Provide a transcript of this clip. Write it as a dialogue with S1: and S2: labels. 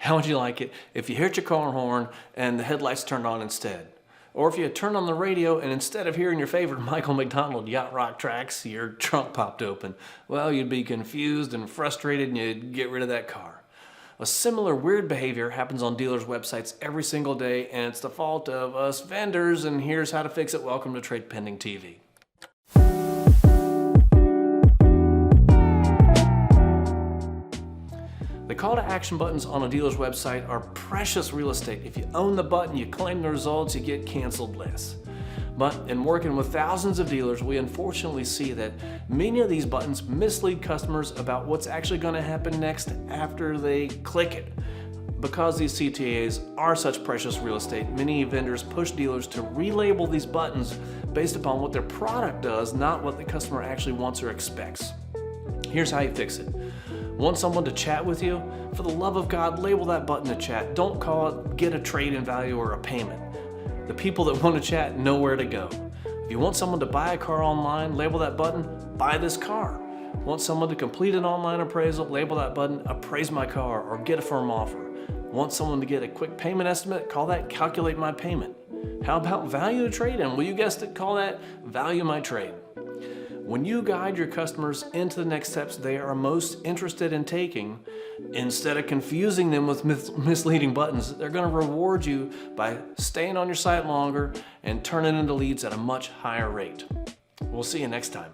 S1: How would you like it if you hit your car horn and the headlights turned on instead? Or if you had turned on the radio and instead of hearing your favorite Michael McDonald yacht rock tracks, your trunk popped open? Well, you'd be confused and frustrated and you'd get rid of that car. A similar weird behavior happens on dealers' websites every single day, and it's the fault of us vendors, and here's how to fix it. Welcome to Trade Pending TV. The call to action buttons on a dealer's website are precious real estate. If you own the button, you claim the results, you get canceled less. But in working with thousands of dealers, we unfortunately see that many of these buttons mislead customers about what's actually going to happen next after they click it. Because these CTAs are such precious real estate, many vendors push dealers to relabel these buttons based upon what their product does, not what the customer actually wants or expects. Here's how you fix it. Want someone to chat with you? For the love of God, label that button to chat. Don't call it get a trade-in value or a payment. The people that want to chat know where to go. If you want someone to buy a car online, label that button, buy this car. Want someone to complete an online appraisal, label that button, appraise my car or get a firm offer. Want someone to get a quick payment estimate, call that calculate my payment. How about value a trade-in? Well, you guessed it, call that value my trade. When you guide your customers into the next steps they are most interested in taking, instead of confusing them with misleading buttons, they're going to reward you by staying on your site longer and turning into leads at a much higher rate. We'll see you next time.